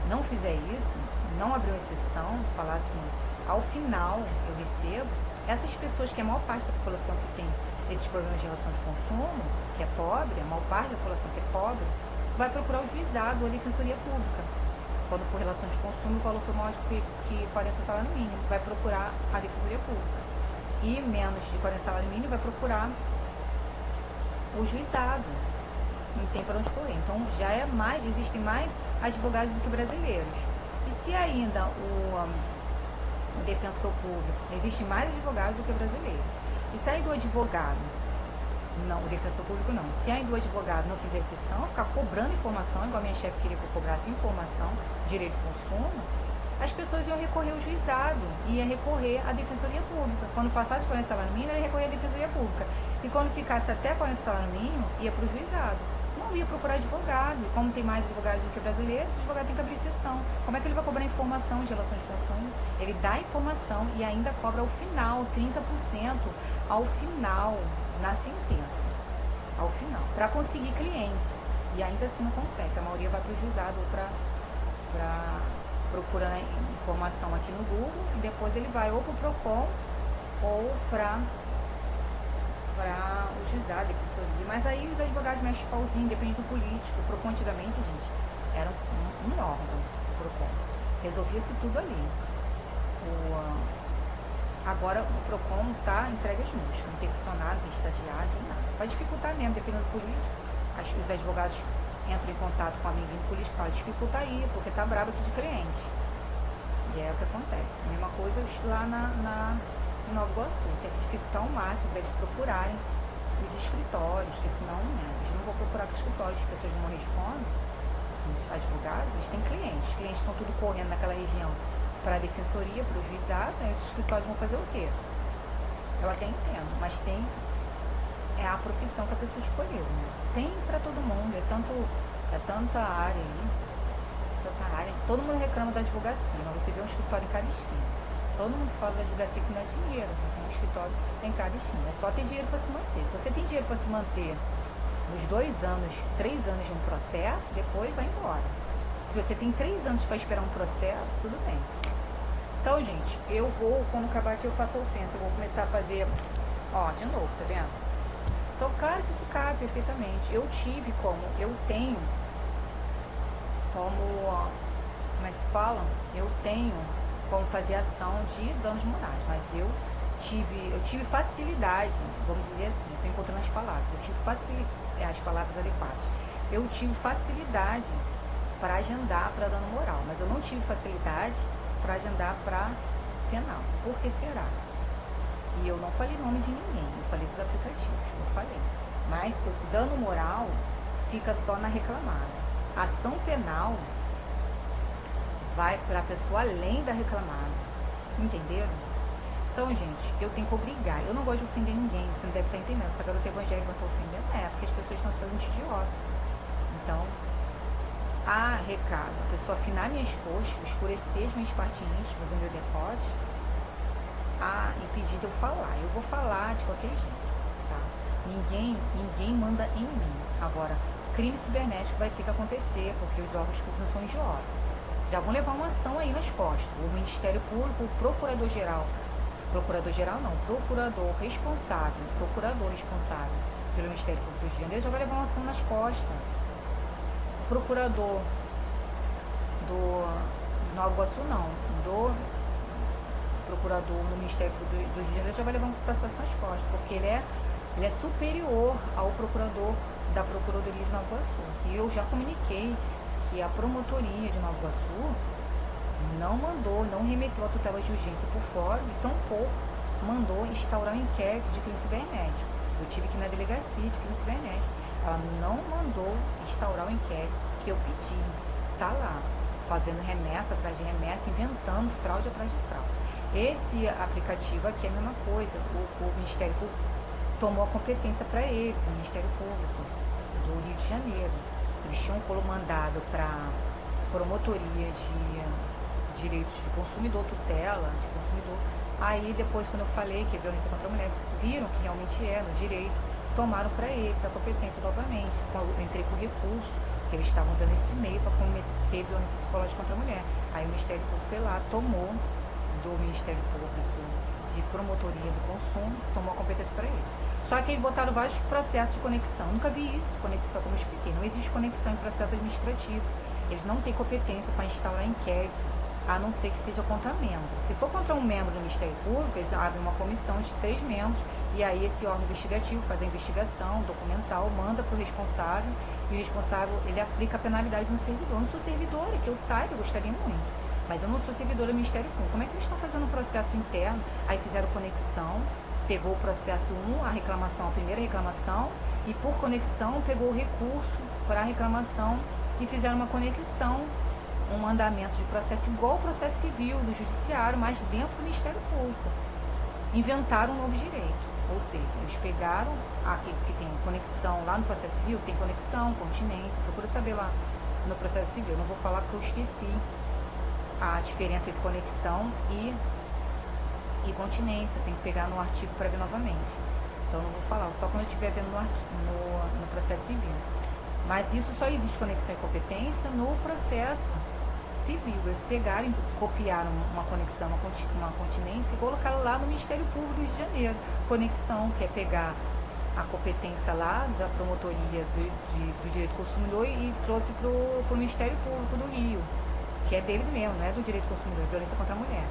não fizer isso, não abrir uma exceção, falar assim, ao final eu recebo, essas pessoas que é a maior parte da população que tem esses problemas de relação de consumo, que é pobre, a maior parte da população que é pobre, vai procurar o juizado ou a defensoria pública. Quando for relação de consumo, o valor for maior que 40 salários mínimos, vai procurar a defensoria pública. E menos de 40 salários mínimos, vai procurar o juizado. Não tem para onde correr. Então, existem mais advogados do que brasileiros. E se ainda o defensor público, existem mais advogados do que brasileiros. E se ainda o advogado, não, o defensor público não, se ainda o advogado não fizer exceção, ficar cobrando informação, igual a minha chefe queria que eu cobrasse informação, direito do consumo, as pessoas iam recorrer ao juizado, ia recorrer à defensoria pública. Quando passasse 40 salários mínimos, ia recorrer à defensoria pública. E quando ficasse até 40 salários mínimos, ia para o juizado. Não ia procurar advogado. E como tem mais advogados do que brasileiros, o advogado tem que abrir exceção. Como é que ele vai cobrar informação de relação de consumo? Ele dá informação e ainda cobra ao final, 30% ao final, na sentença. Ao final. Para conseguir clientes. E ainda assim não consegue. A maioria vai para o juizado ou para procurar informação aqui no Google. E depois ele vai ou para o PROCON ou para o juizado, defensoria. Mas aí os advogados mexem pauzinho, depende do político. O PROCON antigamente, gente, era um órgão, o PROCON. Resolvia-se tudo ali. Agora o PROCON está entregue às músicas, não tem funcionário, não tem estagiário, não tem nada. Vai dificultar mesmo, dependendo do político. Os advogados entram em contato com o amiguinho político e falam, dificulta aí, porque tá brabo aqui de cliente. E é o que acontece. A mesma coisa lá em Nova Iguaçu, tem que dificultar ao máximo para eles procurarem os escritórios, porque senão, né, eles não vão procurar com escritórios, as pessoas não respondem, os advogados, eles têm clientes, os clientes estão tudo correndo naquela região para a defensoria, para o juizado, né, os escritórios vão fazer o quê? Eu até entendo, mas tem a profissão que a pessoa escolheu, né? Tem para todo mundo, é tanta área aí, tanta área. Todo mundo reclama da advocacia, mas você vê um escritório em cada esquina. Todo mundo fala da advocacia que não é dinheiro, né? Tem um escritório em cada esquina. É só ter dinheiro para se manter. Se você tem dinheiro para se manter nos 2 anos, 3 anos de um processo, depois vai embora. Se você tem 3 anos para esperar um processo, tudo bem. Então, gente, eu vou, quando acabar aqui eu faço a ofensa, eu vou começar a fazer, ó, de novo, tá vendo? Então, claro que isso cabe perfeitamente. Eu tenho como é que se fala? Eu tenho como fazer ação de danos morais, mas eu tive facilidade, vamos dizer assim, estou encontrando as palavras, as palavras adequadas. Eu tive facilidade para agendar para dano moral, mas eu não tive facilidade para agendar para penal. Por que será? E eu não falei nome de ninguém, eu falei dos aplicativos, eu falei. Mas o dano moral fica só na reclamada. A ação penal vai para a pessoa além da reclamada. Entenderam? Então, gente, eu tenho que obrigar. Eu não gosto de ofender ninguém, você não deve estar entendendo. Essa garota evangélica não está ofendendo, porque as pessoas estão se fazendo de idiota. Então, recado, a pessoa afinar minhas coxas, escurecer as minhas partes íntimas, o meu decote, impedir de eu falar. Eu vou falar de qualquer jeito, tá? Ninguém manda em mim. Agora, crime cibernético vai ter que acontecer, porque os órgãos públicos não são idiotas. Já vão levar uma ação aí nas costas. O Ministério Público, o procurador responsável pelo Ministério Público do Rio de Janeiro já vai levar uma ação nas costas. O procurador do Nova Iguaçu do procurador do Ministério Público do Rio de Janeiro já vai levar um processo nas costas, porque ele é superior ao procurador da Procuradoria de Nova Iguaçu. E eu já comuniquei que a promotoria de Nova Iguaçu não remeteu a tutela de urgência por fora e tampouco mandou instaurar um inquérito de crime cibernético. Eu tive que ir na delegacia de crime cibernético. Ela não mandou instaurar o inquérito que eu pedi. Tá lá, fazendo remessa atrás de remessa, inventando fraude atrás de fraude. Esse aplicativo aqui é a mesma coisa. O Ministério Público tomou a competência para eles, o Ministério Público do Rio de Janeiro. Eles tinham mandado para promotoria de direitos de consumidor, tutela de consumidor. Aí depois, quando eu falei que é violência contra a mulher, eles viram que realmente é no direito, tomaram para eles a competência novamente. Então, eu entrei com recurso, que eles estavam usando esse meio para cometer violência psicológica contra a mulher. Aí o Ministério Público foi lá, tomou do Ministério Público de Promotoria do Consumo, tomou a competência para eles. Só que eles botaram vários processos de conexão. Nunca vi isso, conexão, como eu expliquei. Não existe conexão em processo administrativo. Eles não têm competência para instaurar inquérito, a não ser que seja contra membro. Se for contra um membro do Ministério Público, eles abrem uma comissão de 3 membros, e aí esse órgão investigativo faz a investigação documental, manda para o responsável, e o responsável, ele aplica a penalidade no servidor. Eu não sou servidora, que eu saiba, eu gostaria muito, mas eu não sou servidora do Ministério Público. Como é que eles estão fazendo um processo interno? Aí fizeram conexão, pegou o processo 1, a reclamação, a primeira reclamação, e por conexão pegou o recurso para a reclamação e fizeram uma conexão, um andamento de processo igual ao processo civil do judiciário, mas dentro do Ministério Público. Inventaram um novo direito, ou seja, eles pegaram aquele que tem conexão lá no processo civil, tem conexão, continência, procura saber lá no processo civil. Eu não vou falar porque eu esqueci a diferença entre conexão e continência, tem que pegar no artigo para ver novamente. Então não vou falar, só quando eu estiver vendo no processo civil. Mas isso só existe conexão e competência no processo civil. Eles pegaram e copiaram uma conexão, uma continência e colocaram lá no Ministério Público do Rio de Janeiro. Conexão, que é pegar a competência lá da promotoria do direito do consumidor e trouxe para o Ministério Público do Rio, que é deles mesmo, não é do direito do consumidor, é violência contra a mulher,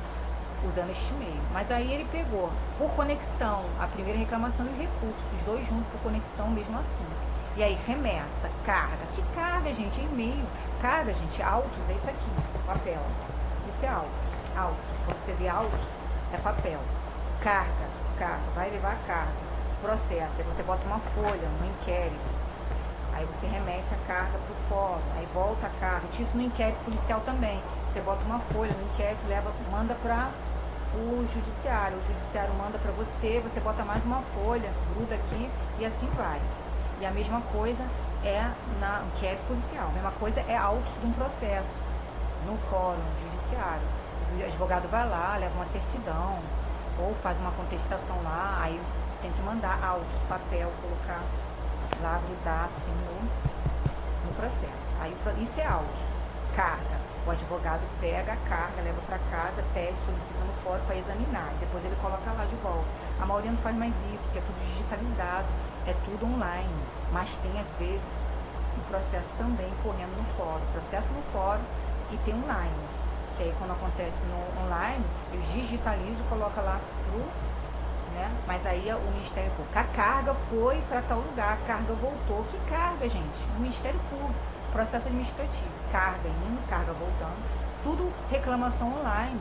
usando este meio. Mas aí ele pegou, por conexão, a primeira reclamação e o recurso, os dois juntos por conexão, mesmo assunto. E aí, remessa, carga. Que carga, gente? É e-mail. Carga, gente, autos, é isso aqui, papel. Isso é autos. Autos. Quando você vê autos, é papel. Carga, vai levar a carga. processo. Aí você bota uma folha no inquérito, aí você remete a carga para o fórum, aí volta a carga. Isso no inquérito policial também. Você bota uma folha no inquérito, manda para o judiciário manda para você, você bota mais uma folha, gruda aqui e assim vai. E a mesma coisa é na inquérito policial, a mesma coisa é autos de um processo no fórum judiciário. O advogado vai lá, leva uma certidão ou faz uma contestação lá, aí eles têm que mandar autos, papel, colocar lá, grudar assim no processo. Aí isso é autos. Carga. O advogado pega a carga, leva para casa, pede, solicita no fórum para examinar. Depois ele coloca lá de volta. A maioria não faz mais isso, porque é tudo digitalizado, é tudo online. Mas tem, às vezes, o processo também correndo no fórum. Processo no fórum e tem online. Que aí, quando acontece no online, eles digitalizam e colocam lá né? Mas aí o Ministério Público. A carga foi para tal lugar, a carga voltou. Que carga, gente? O Ministério Público. Processo administrativo, carga indo, carga voltando, tudo reclamação online,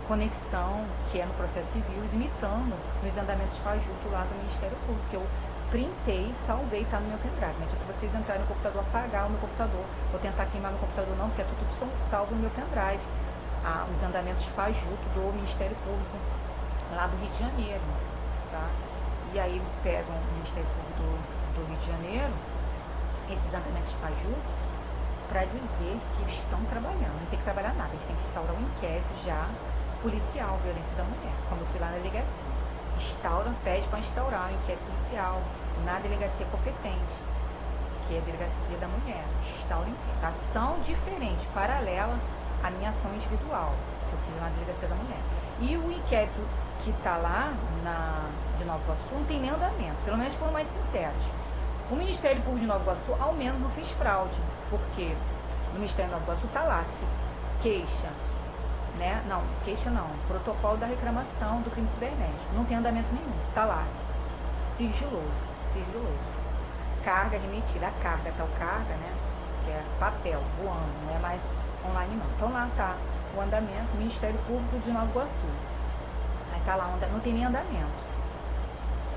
conexão, que é no processo civil, imitando nos andamentos fajuto lá do Ministério Público, que eu printei, salvei, tá no meu pendrive. Não adianta vocês entrarem no computador, apagar o meu computador, ou tentar queimar meu computador não, porque é tudo salvo no meu pendrive. Os andamentos fajuto do Ministério Público lá do Rio de Janeiro, tá? E aí eles pegam o Ministério Público do Rio de Janeiro, esses andamentos fajutos, para dizer que eles estão trabalhando. Não tem que trabalhar nada, eles têm que instaurar um inquérito já policial, violência da mulher, como eu fui lá na delegacia. Pede para instaurar um inquérito policial na delegacia competente, que é a delegacia da mulher. Instaura um inquérito. Ação diferente, paralela à minha ação individual, que eu fiz na delegacia da mulher. E o inquérito que está lá de Nova Iguaçu não tem nem andamento, pelo menos foram mais sinceros. O Ministério Público de Nova Iguaçu, ao menos, não fez fraude, porque no Ministério de Nova Iguaçu está lá, se queixa, né? Não, queixa não, protocolo da reclamação do crime cibernético, não tem andamento nenhum, está lá, sigiloso, carga remetida, a carga, tal carga, né? Que é papel, voando, não é mais online não. Então lá está o andamento, Ministério Público de Nova Iguaçu, aí está lá, não tem nem andamento.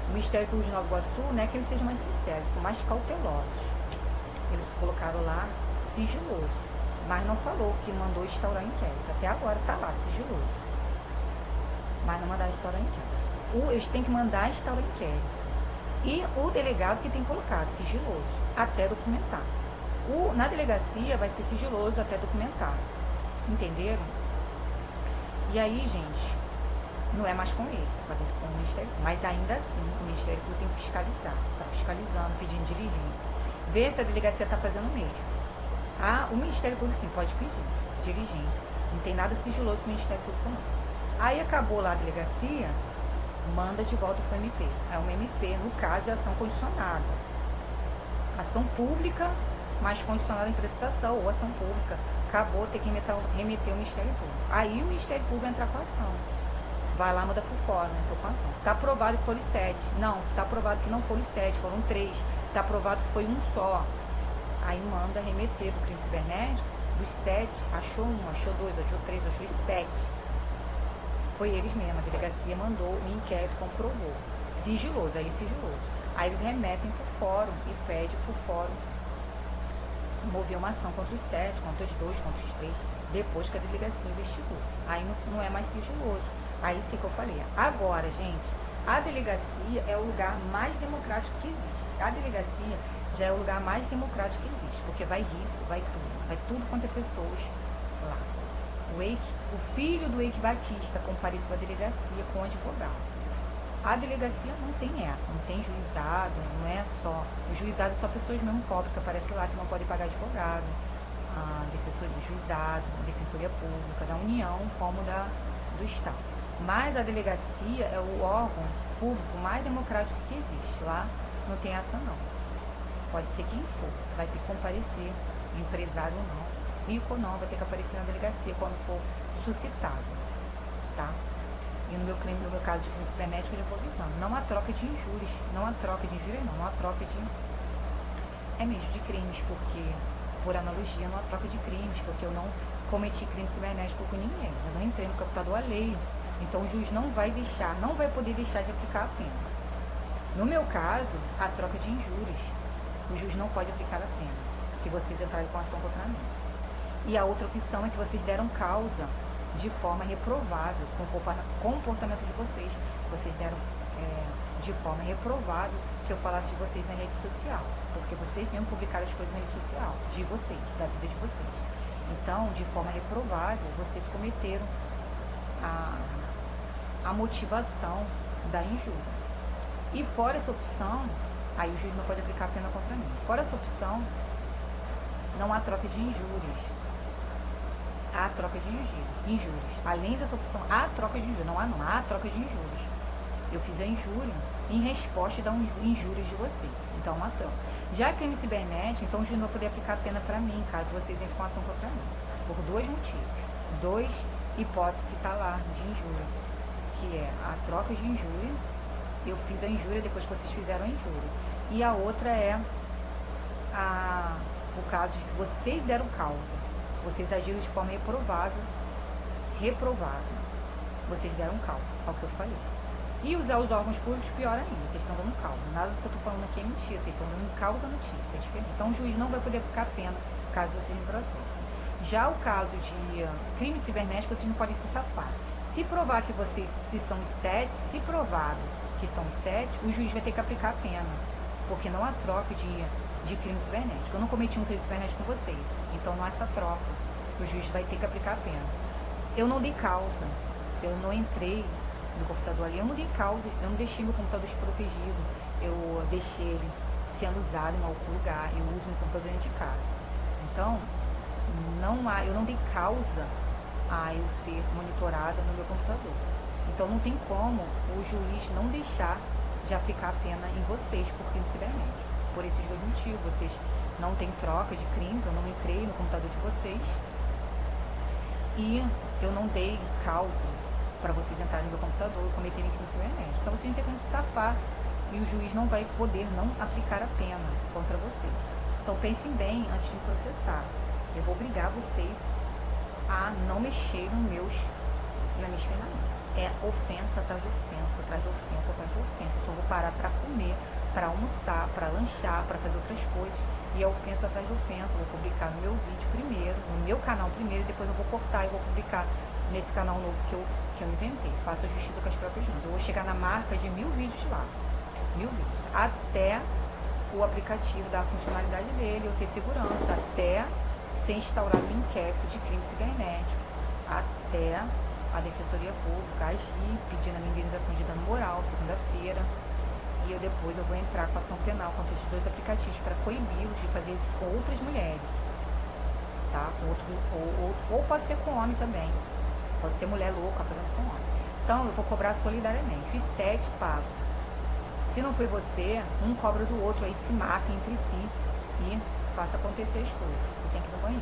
O Ministério Público de Nova Iguaçu, não é que eles sejam mais sinceros, são mais cautelosos. Eles colocaram lá sigiloso, mas não falou que mandou instaurar inquérito. Até agora está lá, sigiloso. Mas não mandaram instaurar inquérito. Eles têm que mandar instaurar inquérito. E o delegado que tem que colocar sigiloso, até documentar. Na delegacia vai ser sigiloso até documentar. Entenderam? E aí, gente, não é mais com eles, vai ter com o Ministério Público. Mas ainda assim, o Ministério Público tem que fiscalizar. Está fiscalizando, pedindo diligência. Ver se a delegacia está fazendo o mesmo. O Ministério Público sim, pode pedir diligência. Não tem nada sigiloso com o Ministério Público não. Aí acabou lá a delegacia, manda de volta para o MP. É uma MP, no caso, é ação condicionada. Ação pública, mas condicionada em precipitação, ou ação pública. Acabou, tem que remeter o Ministério Público. Aí o Ministério Público vai entrar com a ação. Vai lá, manda por fora, entrou com a ação. Está aprovado que foram 7. Não, está aprovado que não foram 7, foram 3. Está aprovado que foi um só. Aí manda remeter do crime cibernético, dos 7, achou 1, achou 2, achou 3, achou 7. Foi eles mesmos, a delegacia mandou o inquérito, comprovou. Sigiloso, aí sigiloso. Aí eles remetem para o fórum e pedem para o fórum mover uma ação contra os 7, contra os 2, contra os 3, depois que a delegacia investigou. Aí não é mais sigiloso. Aí sim que eu falei. Agora, gente, a delegacia é o lugar mais democrático que existe. A delegacia já é o lugar mais democrático que existe, porque vai rico, vai tudo quanto é pessoas lá. O filho do Eike Batista compareceu à delegacia com o advogado. A delegacia não tem essa, não tem juizado, não é só. O juizado é só pessoas mesmo pobres que aparecem lá que não podem pagar advogado. A defensoria, juizado, a defensoria pública, da União, como do Estado. Mas a delegacia é o órgão público mais democrático que existe. Lá não tem essa não. Pode ser quem for, vai ter que comparecer, empresário ou não, rico ou não, vai ter que aparecer na delegacia quando for suscitado, tá? E no meu caso de crime cibernético, eu já vou avisando. Não há troca de injúrias, não há troca de injúria não há troca de... É mesmo, de crimes, porque, por analogia, não há troca de crimes, porque eu não cometi crime cibernético com ninguém. Eu não entrei no computador alheio. Então o juiz não vai poder deixar de aplicar a pena. No meu caso, a troca de injúrias. O juiz não pode aplicar a pena, se vocês entrarem com ação contra mim. E a outra opção é que vocês deram causa de forma reprovável com o comportamento de vocês. Vocês deram de forma reprovável que eu falasse de vocês na rede social, porque vocês mesmo publicaram as coisas na rede social, de vocês, da vida de vocês. Então, de forma reprovável, vocês cometeram a motivação da injúria. E fora essa opção, aí o juiz não pode aplicar a pena contra mim. Fora essa opção, não há troca de injúrias. Há troca de injúrias. Além dessa opção, há troca de injúrias. Há troca de injúrias. Eu fiz a injúria em resposta das injúrias de vocês. Então, uma troca. Já crime cibernético, então o juiz não vai poder aplicar a pena para mim, caso vocês entrem com ação contra mim. Por dois motivos. Dois hipóteses que está lá de injúria. Que é a troca de injúria. Eu fiz a injúria depois que vocês fizeram a injúria. E a outra é o caso de que vocês deram causa. Vocês agiram de forma reprovável. Vocês deram causa, ao que eu falei. E usar os órgãos públicos, pior ainda, vocês estão dando causa. Nada do que eu estou falando aqui é mentira, vocês estão dando causa notícia, é diferente. Então o juiz não vai poder aplicar a pena caso vocês me processem. Já o caso de crime cibernético, vocês não podem se safar. Se provar que vocês, se são os 7, se provado que são os 7, o juiz vai ter que aplicar a pena, porque não há troca de crime cibernético. Eu não cometi um crime cibernético com vocês, então não há essa troca. O juiz vai ter que aplicar a pena. Eu não dei causa, eu não entrei no computador ali, eu não dei causa, eu não deixei meu computador desprotegido, eu deixei ele sendo usado em algum lugar, eu uso meu computador dentro de casa. Então, eu não dei causa a eu ser monitorada no meu computador. Então não tem como o juiz não deixar de aplicar a pena em vocês por crime cibernético. Por esses dois motivos, vocês não têm troca de crimes, eu não entrei no computador de vocês e eu não dei causa para vocês entrarem no meu computador e cometerem crime cibernético. Então vocês não tem como se safar e o juiz não vai poder não aplicar a pena contra vocês. Então pensem bem antes de me processar. Eu vou obrigar vocês a não mexer nos meus ferramentas. É ofensa atrás de ofensa, atrás de ofensa, atrás de ofensa. Eu só vou parar para comer, para almoçar, para lanchar, para fazer outras coisas. E é ofensa atrás de ofensa. Eu vou publicar no meu vídeo primeiro, no meu canal primeiro, e depois eu vou cortar e vou publicar nesse canal novo que eu inventei. Faço a justiça com as próprias mãos. Eu vou chegar na marca de 1000 vídeos lá. 1000 vídeos. Até o aplicativo dar a funcionalidade dele, eu ter segurança, até ser instaurado um inquérito de crime cibernético, até a Defensoria Pública agir, pedindo a minha indenização de dano moral, segunda-feira, e depois eu vou entrar com ação penal contra esses dois aplicativos para coibi-los de fazer isso com outras mulheres, tá? Ou pode ser com homem também, pode ser mulher louca fazendo com homem. Então eu vou cobrar solidariamente, os 7 pagam. Se não foi você, um cobra do outro, aí se matem entre si e faça acontecer as coisas. Eu tenho que ir no banheiro.